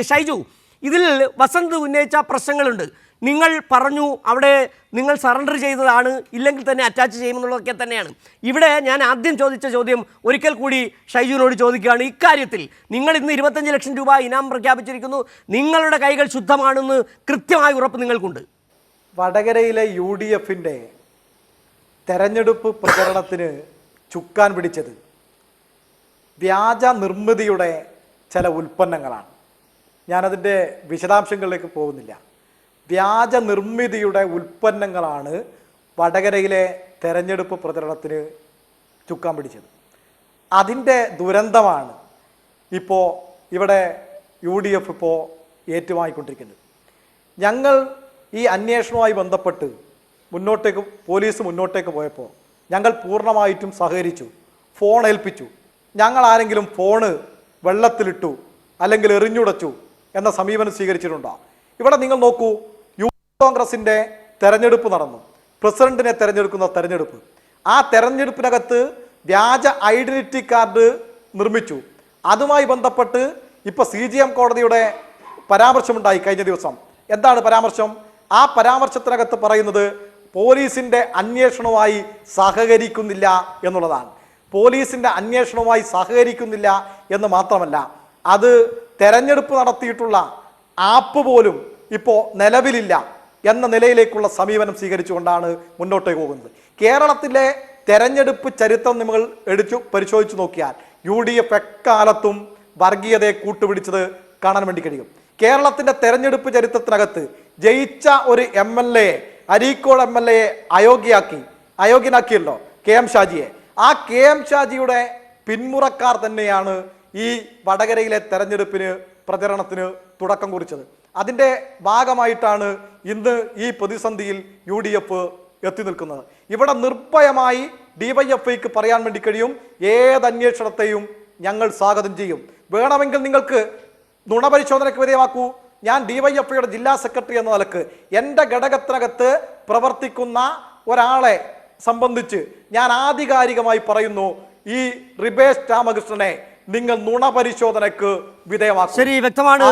ഷൈജു, ഇതിൽ വസന്ത് ഉന്നയിച്ച പ്രശ്നങ്ങളുണ്ട്. നിങ്ങൾ പറഞ്ഞു അവിടെ നിങ്ങൾ സറണ്ടർ ചെയ്തതാണ്, ഇല്ലെങ്കിൽ തന്നെ അറ്റാച്ച് ചെയ്യുമെന്നുള്ളതൊക്കെ തന്നെയാണ്. ഇവിടെ ഞാൻ ആദ്യം ചോദിച്ച ചോദ്യം ഒരിക്കൽ കൂടി ഷൈജുവിനോട് ചോദിക്കുകയാണ്. ഇക്കാര്യത്തിൽ നിങ്ങൾ ഇന്ന് 25 ലക്ഷം രൂപ ഇനാം പ്രഖ്യാപിച്ചിരിക്കുന്നു. നിങ്ങളുടെ കൈകൾ ശുദ്ധമാണെന്ന് കൃത്യമായ ഉറപ്പ് നിങ്ങൾക്കുണ്ട്. വടകരയിലെ UDFന്റെ തെരഞ്ഞെടുപ്പ് പ്രചരണത്തിന് ചുക്കാൻ പിടിച്ചത് വ്യാജ നിർമ്മിതിയുടെ ചില ഉൽപ്പന്നങ്ങളാണ്. ഞാനതിൻ്റെ വിശദാംശങ്ങളിലേക്ക് പോകുന്നില്ല. വ്യാജ നിർമ്മിതിയുടെ ഉൽപ്പന്നങ്ങളാണ് വടകരയിലെ തെരഞ്ഞെടുപ്പ് പ്രചരണത്തിന് ചുക്കാൻ പിടിച്ചത്. അതിൻ്റെ ദുരന്തമാണ് ഇപ്പോൾ ഇവിടെ UDF ഇപ്പോൾ ഏറ്റുവാങ്ങിക്കൊണ്ടിരിക്കുന്നത്. ഞങ്ങൾ ഈ അന്വേഷണവുമായി ബന്ധപ്പെട്ട് പോലീസ് മുന്നോട്ടേക്ക് പോയപ്പോൾ ഞങ്ങൾ പൂർണ്ണമായിട്ടും സഹകരിച്ചു. ഫോൺ ഏൽപ്പിച്ചു. ഞങ്ങൾ ആരെങ്കിലും ഫോണ് വെള്ളത്തിലിട്ടു അല്ലെങ്കിൽ എറിഞ്ഞുടച്ചു എന്ന സമീപനം സ്വീകരിച്ചിട്ടുണ്ടോ? ഇവിടെ നിങ്ങൾ നോക്കൂ, യൂത്ത് കോൺഗ്രസിൻ്റെ തെരഞ്ഞെടുപ്പ് നടന്നു. പ്രസിഡന്റിനെ തെരഞ്ഞെടുക്കുന്ന തെരഞ്ഞെടുപ്പ്. ആ തെരഞ്ഞെടുപ്പിനകത്ത് വ്യാജ ഐഡന്റിറ്റി കാർഡ് നിർമ്മിച്ചു. അതുമായി ബന്ധപ്പെട്ട് ഇപ്പോൾ CJM കോടതിയുടെ പരാമർശമുണ്ടായി കഴിഞ്ഞ ദിവസം. എന്താണ് പരാമർശം? ആ പരാമർശത്തിനകത്ത് പറയുന്നത് പോലീസിൻ്റെ അന്വേഷണവുമായി സഹകരിക്കുന്നില്ല എന്നുള്ളതാണ്. പോലീസിൻ്റെ അന്വേഷണവുമായി സഹകരിക്കുന്നില്ല എന്ന് മാത്രമല്ല, അത് തെരഞ്ഞെടുപ്പ് നടത്തിയിട്ടുള്ള ആപ്പ് പോലും ഇപ്പോൾ നിലവിലില്ല എന്ന നിലയിലേക്കുള്ള സമീപനം സ്വീകരിച്ചുകൊണ്ടാണ് മുന്നോട്ടേക്ക് പോകുന്നത്. കേരളത്തിലെ തെരഞ്ഞെടുപ്പ് ചരിത്രം നിങ്ങൾ പരിശോധിച്ച് നോക്കിയാൽ UDF എക്കാലത്തും വർഗീയതയെ കൂട്ടുപിടിച്ചത് കാണാൻ വേണ്ടി കഴിയും. കേരളത്തിൻ്റെ തെരഞ്ഞെടുപ്പ് ചരിത്രത്തിനകത്ത് ജയിച്ച ഒരു MLA, അരീക്കോട് MLA അയോഗ്യനാക്കിയല്ലോ KM ഷാജിയെ. ആ KM ഷാജിയുടെ പിന്മുറക്കാർ തന്നെയാണ് ഈ വടകരയിലെ തെരഞ്ഞെടുപ്പിന് പ്രചരണത്തിന് തുടക്കം കുറിച്ചത്. അതിൻ്റെ ഭാഗമായിട്ടാണ് ഇന്ന് ഈ പ്രതിസന്ധിയിൽ UDF എത്തി നിൽക്കുന്നത്. ഇവിടെ നിർഭയമായി DYFIക്ക് പറയാൻ വേണ്ടി കഴിയും, ഏത് അന്വേഷണത്തെയും ഞങ്ങൾ സ്വാഗതം ചെയ്യും. വേണമെങ്കിൽ നിങ്ങൾക്ക് നുണപരിശോധനയ്ക്ക് വിധേയമാക്കൂ. ഞാൻ DYFIയുടെ ജില്ലാ സെക്രട്ടറി എന്ന നിലക്ക് എൻ്റെ ഘടകത്തിനകത്ത് പ്രവർത്തിക്കുന്ന ഒരാളെ സംബന്ധിച്ച് ഞാൻ ആധികാരികമായി പറയുന്നു, ഈ റിബേഷ് രാമകൃഷ്ണനെ നിങ്ങൾ നുണപരിശോധനയ്ക്ക് വിധേയമാക്കും. ശരി, വ്യക്തമാണ്.